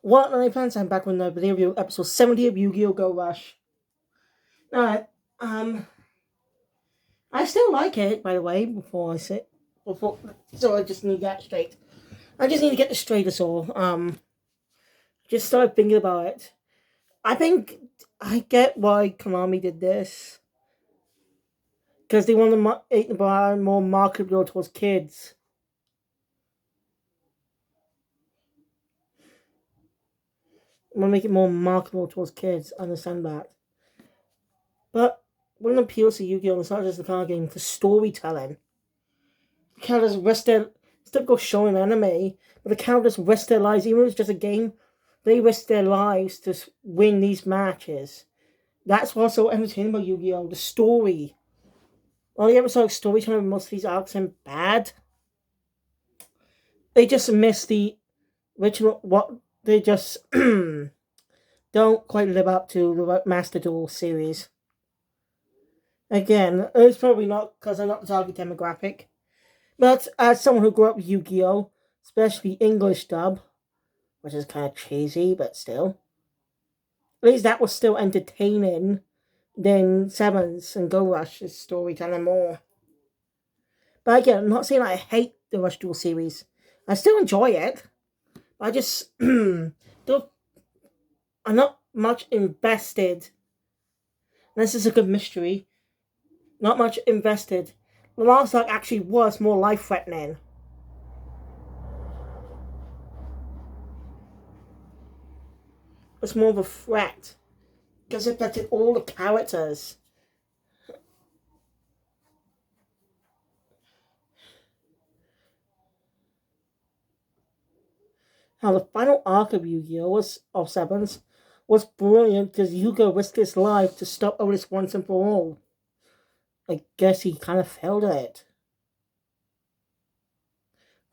What are my plans? I'm back with another video review, episode 70 of Yu-Gi-Oh! Go Rush. Alright, I still like it, by the way, so I just need that straight. I just need to get this straight, that's all. Just started thinking about it. I think I get why Konami did this. Because they want to make the brand more marketable towards kids. I want to make it more marketable towards kids, I understand that. But what appeals to Yu-Gi-Oh! Is not just the card game, the storytelling. Characters risk their it's difficult showing anime, but the characters risk their lives, even if it's just a game, they risk their lives to win these matches. That's what's so entertaining about Yu-Gi-Oh! The story. While the episodic storytelling in most of these arcs are bad, they just miss the original what they just don't quite live up to the Master Duel series. Again, it's probably not because I'm not the target demographic. But as someone who grew up with Yu-Gi-Oh!, especially English dub, which is kind of cheesy, but still, at least that was still entertaining than Sevens and Go Rush's storytelling more. But again, I'm not saying I hate the Rush Duel series. I still enjoy it. I just I'm not much invested. This is a good mystery. Not much invested. The last arc actually was more life-threatening. It's more of a threat because it affected all the characters. How the final arc of Yu-Gi-Oh! Of Sevens was brilliant because Yuga risked his life to stop all this once and for all. I guess he kind of failed at it.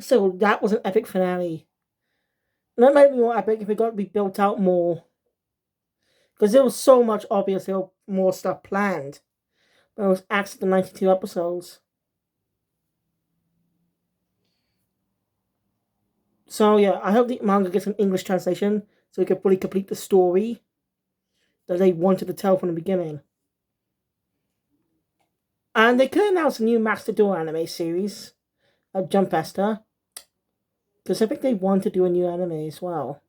So that was an epic finale. And that might be more epic if it got to be built out more. Because there was so much obvious there was more stuff planned. But it was axed the 92 episodes. So yeah, I hope the manga gets an English translation so we can fully complete the story that they wanted to tell from the beginning. And they could announce a new Master Duel anime series at Jump Festa. Because I think they want to do a new anime as well.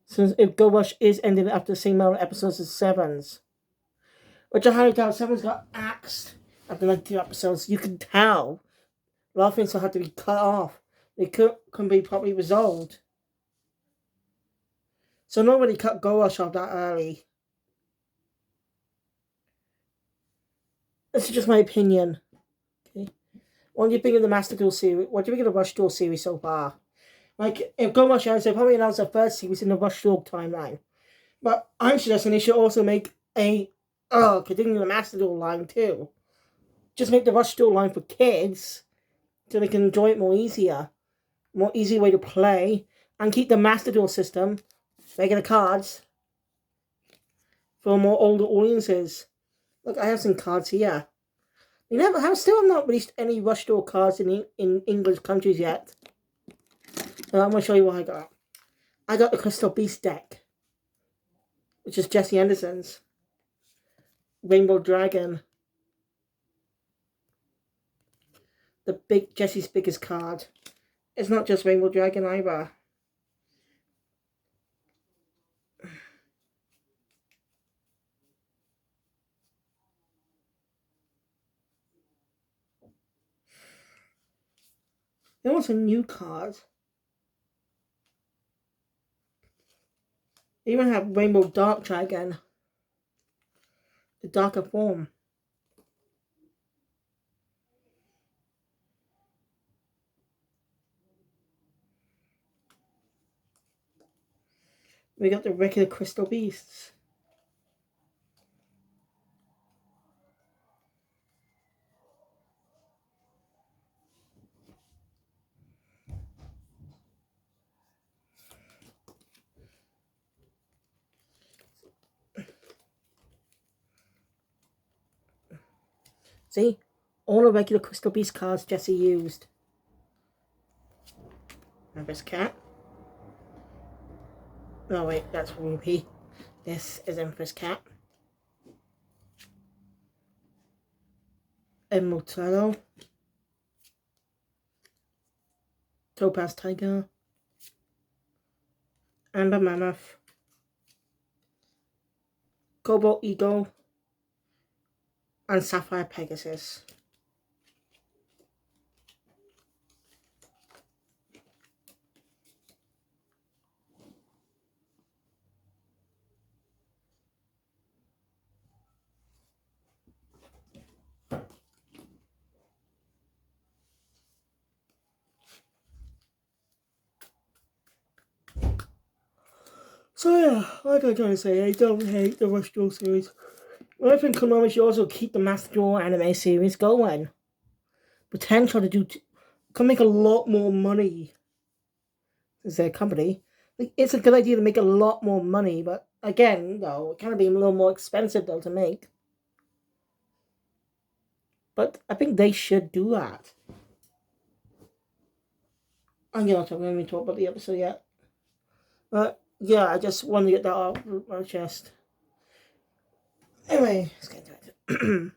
Since if Go Rush is ending after the same amount of episodes as Sevens. Which I highly doubt Sevens got axed after 92 episodes. You can tell. A lot of things will have to be cut off. They couldn't be properly resolved. So nobody cut Go Rush off that early. This is just my opinion. Okay. What do you think of the Master Duel series? What do you think of the Rush Duel series so far? Like, if Go Rush ends, they'll probably announce the first series in the Rush Duel timeline. But I'm suggesting they should also make continue the Master Duel line too. Just make the Rush Duel line for kids so they can enjoy it more easy way to play, and keep the Master Duel system, regular cards, for more older audiences. Look, I have some cards here. Still have not released any Rush Duel cards in English countries yet. So I'm going to show you what I got. I got the Crystal Beast deck, which is Jesse Anderson's. Rainbow Dragon. Jesse's biggest card. It's not just Rainbow Dragon either. There was a new card. They even have Rainbow Dark Dragon. The darker form. We got the regular Crystal Beasts. See? All the regular Crystal Beast cards Jesse used. Remember his cat? No, wait, that's Ruby. This is Empress Cat. Emerald Turtle. Topaz Tiger. Amber Mammoth. Cobalt Eagle. And Sapphire Pegasus. So yeah, like I'm trying to say, I don't hate the Rush Duel series. I think Konami should also keep the Master Duel anime series going. Potential to do, can make a lot more money as their company. Like, it's a good idea to make a lot more money, but again, though, it can be a little more expensive though to make. But I think they should do that. I'm not going to talk about the episode yet. But yeah, I just wanted to get that off my chest. Anyway, let's get into it.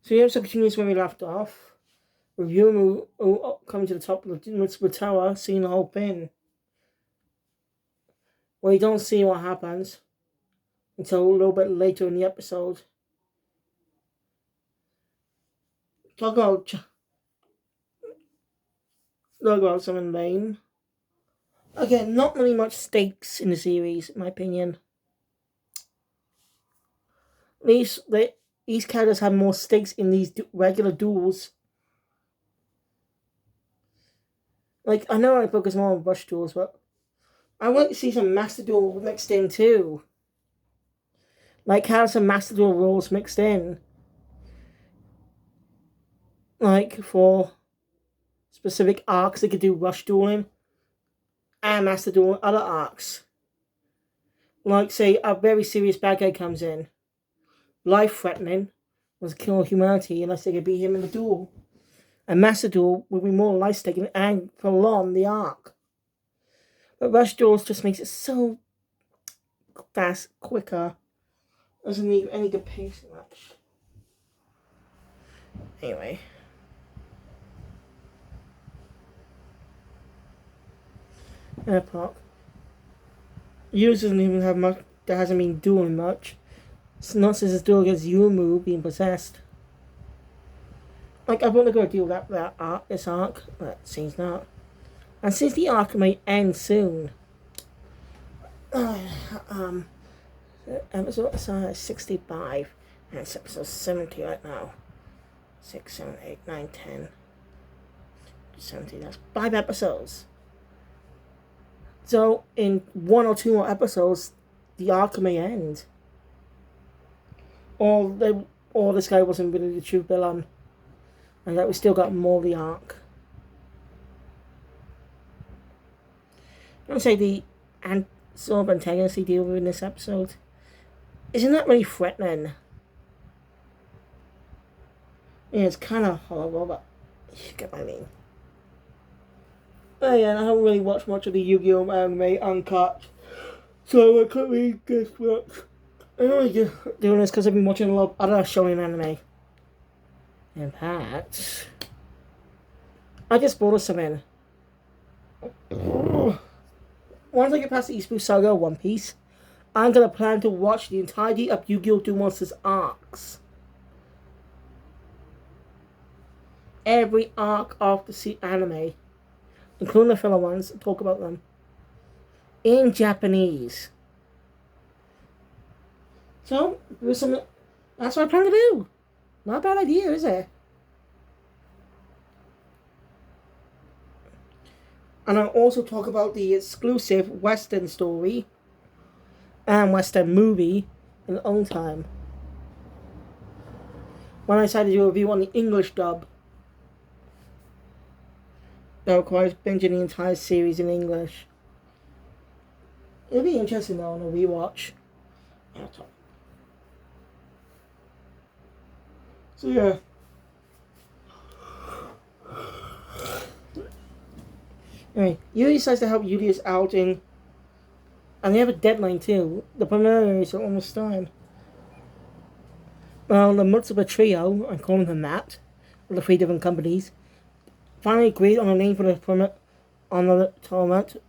So the episode continues where we left off. With Yumu coming to the top of the tower, seeing the whole thing. Well, you don't see what happens until a little bit later in the episode. Talk about something lame. Again, not really much stakes in the series, in my opinion. These characters have more stakes in these regular duels. Like, I know I focus more on Rush duels, but I want to see some Master Duel mixed in too. Like, have some Master Duel rules mixed in. Like, for specific arcs, they could do Rush dueling and Master Duel other arcs. Like, say, a very serious bad guy comes in, life-threatening, was kill humanity unless they could beat him in the duel. And Master Duel will be more life-taking and prolong the arc. But Rush Duels just makes it so fast, quicker. Doesn't need any good pace much. Anyway. Airpark. Yuz doesn't even have much, that hasn't been doing much. It's not since his duel against Yumu being possessed. Like, I want to go deal with this arc, but it seems not. And since the arc may end soon, episode 65, and it's episode 70 right now. 6, 7, 8, 9, 10, 70, that's 5 episodes. So, in 1 or 2 more episodes, the arc may end. Or this guy wasn't really the true villain. And that we still got more of the arc. I would say the sort of antagonist he deal with in this episode isn't that really threatening. Yeah, it's kind of horrible, but you get what I mean. Oh yeah, I haven't really watched much of the Yu-Gi-Oh! Anime uncut, so I can't really guess much. I'm only doing this because I've been watching a lot of other shonen anime. In fact, I just bought us something. Once I get past the East Blue Saga One Piece, I'm gonna plan to watch the entirety of Yu-Gi-Oh! Duel Monsters arcs. Every arc of the anime, including the filler ones, talk about them in Japanese. So, that's what I plan to do. Not a bad idea, is it? And I'll also talk about the exclusive Western story and Western movie in their own time. When I decided to do a review on the English dub, that requires binging the entire series in English. It'll be interesting though on a rewatch. So yeah. Anyway, Yuri decides to help Julius out in And they have a deadline too. The preliminaries are almost done. Well, the Mutsuba Trio, I'm calling them that, with the 3 different companies, finally agreed on a name for the permit on the tournament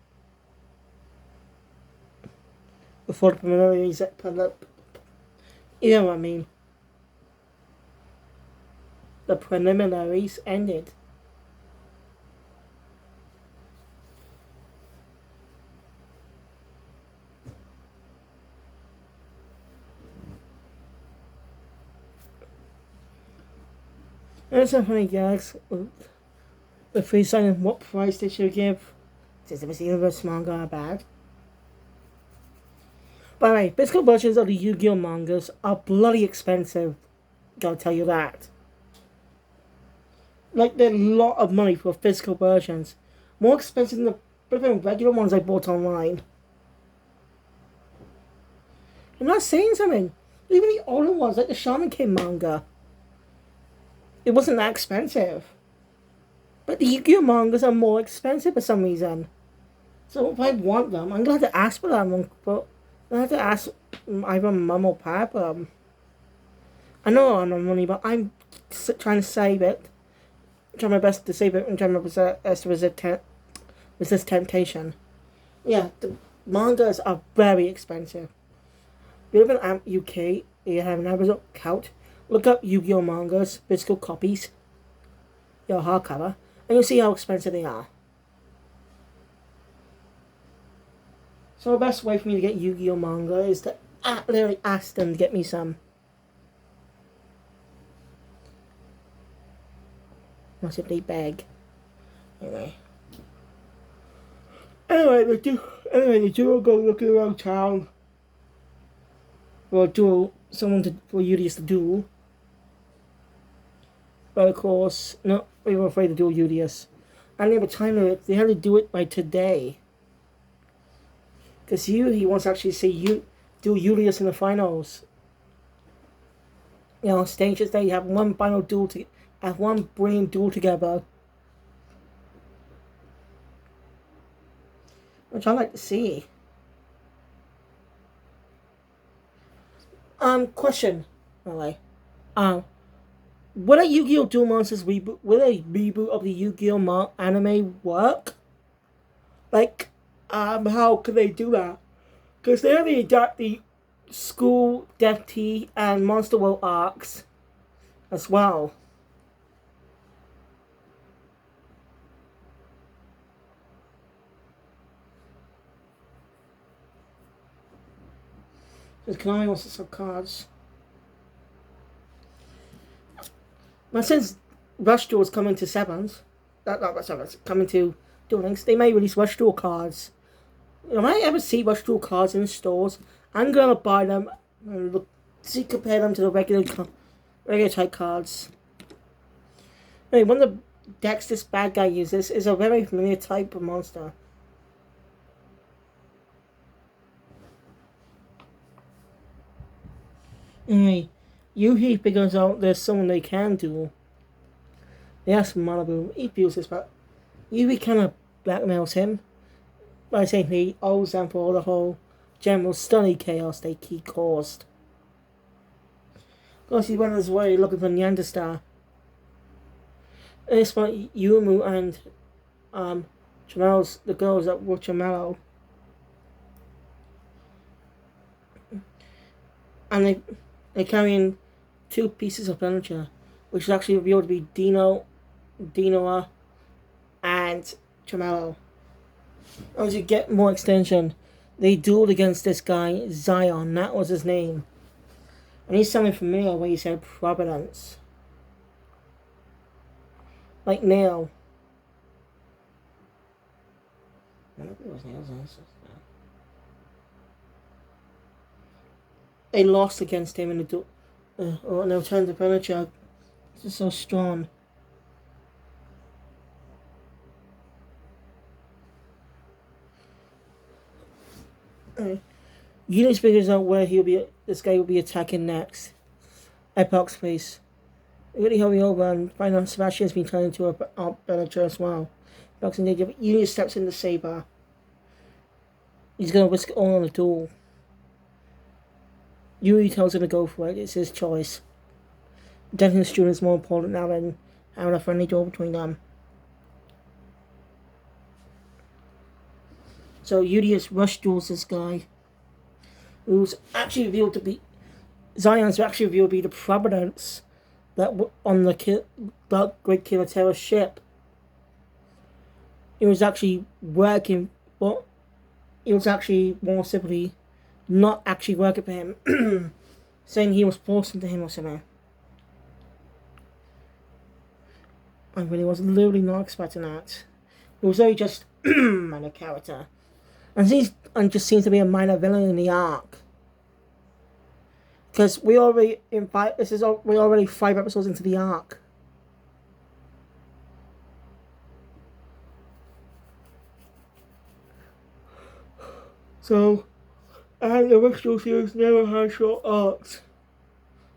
before the preliminaries. You know what I mean? The preliminaries ended. There's some funny gags the free sign and what price they should give. Since the universe manga are bad. By the way, physical versions of the Yu-Gi-Oh mangas are bloody expensive. Gotta tell you that. Like, they're a lot of money for physical versions. More expensive than the regular ones I bought online. I'm not saying something. Even the older ones, like the Shaman King manga, it wasn't that expensive. But the Yu-Gi-Oh mangas are more expensive for some reason. So if I want them, I'm gonna have to ask for them. But I have to ask either mum or papa. I know I don't have money, but I'm trying to save it. Trying my best to save it and trying my best to resist temptation. Yeah, the mangas are very expensive. If you live in UK, you have an Amazon account, look up Yu-Gi-Oh mangas, physical copies, your hardcover, and you'll see how expensive they are. So the best way for me to get Yu-Gi-Oh manga is to literally ask them to get me some. Not if they beg. Anyway, the two will go looking around town for a duel, for Udius to duel. But of course, no, we were afraid to duel Udius. I didn't have a time limit. They had to do it by today. Because he wants to actually see duel Udius in the finals. You know, stages day, you have one final duel have one brilliant duel together. Which I like to see. Question. Anyway. Will a Yu-Gi-Oh! Duel Monsters reboot? Will a reboot of the Yu-Gi-Oh! Anime work? Like, how could they do that? Because they already adapt the School, Death Tea, and Monster World arcs as well. Because Konami wants to sell cards. But since Rush Duel is coming to Sevens, coming to Duel Links, they may release Rush Duel cards. If I ever see Rush Duel cards in stores, I'm gonna buy them and compare them to the regular type cards. Anyway, one of the decks this bad guy uses is a very familiar type of monster. Anyway, Yuhi figures out there's someone they can duel. They ask Malibu. He feels this, but Yuhi kind of blackmails him by saying he owes them for the whole general stunning chaos they caused. Of course, he went his way looking for Neanderstar. And it's about Yumu and the girls that were Chamelo. And they carry in 2 pieces of furniture, which is actually revealed to be Dinoa, and Chamelo. As you get more extension, they dueled against this guy, Zion, that was his name. And he's something familiar when he said Providence. Like Nail. They lost against him in the duel. No, turn the furniture. This is so strong. Eunice figures out where this guy will be attacking next. Epoch's place. They really hurry over and find out Sebastian's been turned into a furniture as well. Epoch's engaged, but Eunice steps in the saber. He's gonna risk it all on the duel. Yuri tells him to go for it. It's his choice. Death in the student is more important now than having a friendly duel between them. So Yuri has rush duels this guy, who's actually revealed to be Zion's actually revealed to be the Providence that on the Great Killer Terror ship. It was actually working, but it was actually more simply not actually working for him, saying he was forced into him or something. I really was literally not expecting that. It was only just minor character, and just seems to be a minor villain in the arc. Because we're already 5 episodes into the arc. So, and the original series never had short arcs.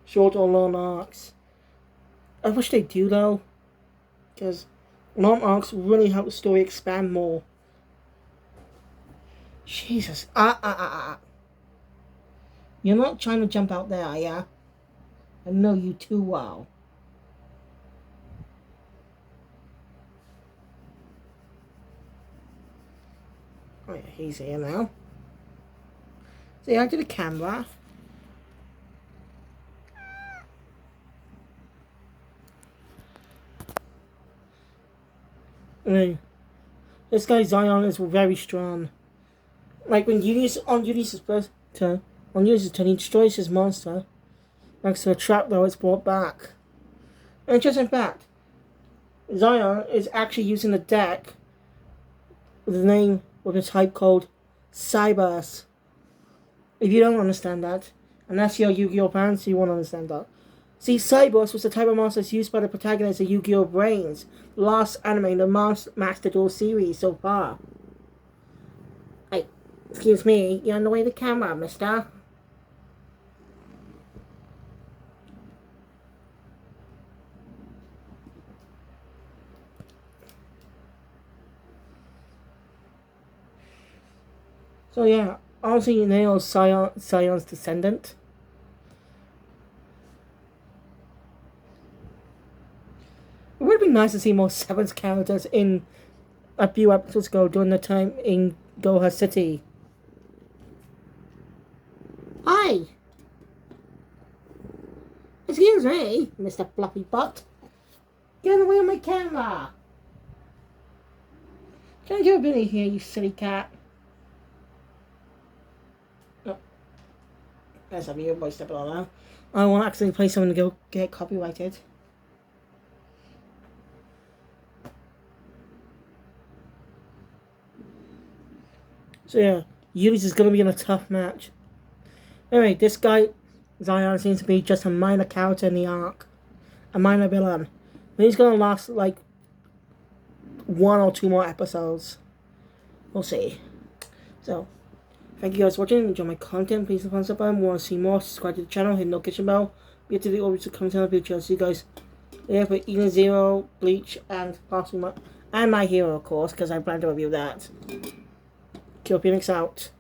Short or long arcs. I wish they do though. Because long arcs really help the story expand more. Jesus. You're not trying to jump out there, are ya? I know you too well. Oh yeah, he's here now. Say hi to the camera. This guy Zion is very strong. Like when Ulysses' turn, he destroys his monster. Thanks to a trap though, it's brought back. Interesting fact. Zion is actually using a deck with a type called Cybers. If you don't understand that, unless you're Yu-Gi-Oh fans, you won't understand that. See, Cybers was the type of monster used by the protagonist of Yu-Gi-Oh! Brains, the last anime in the Master Duel series so far. Hey, excuse me, you're on the way to the camera, mister. So yeah, also you know Sion's descendant. It would be nice to see more Seven's characters in a few episodes ago during the time in Goha City. Hi! Excuse me, Mr. Fluffy Butt. Get away from my camera! Can I do a video here, you silly cat? Oh. There's a video boy stepping on now. I won't actually play something to go get copyrighted. So yeah, Ulysses is going to be in a tough match. Anyway, this guy, Zion, seems to be just a minor character in the arc. A minor villain. And he's going to last like 1 or 2 more episodes. We'll see. So, thank you guys for watching. Enjoy my content. Please hit the thumbs up button. Want to see more? Subscribe to the channel. Hit the notification bell. Be to the always content in the future. See you guys there for Eden Zero, Bleach, and possibly my Hero, of course, because I plan to review that. Kill Phoenix out.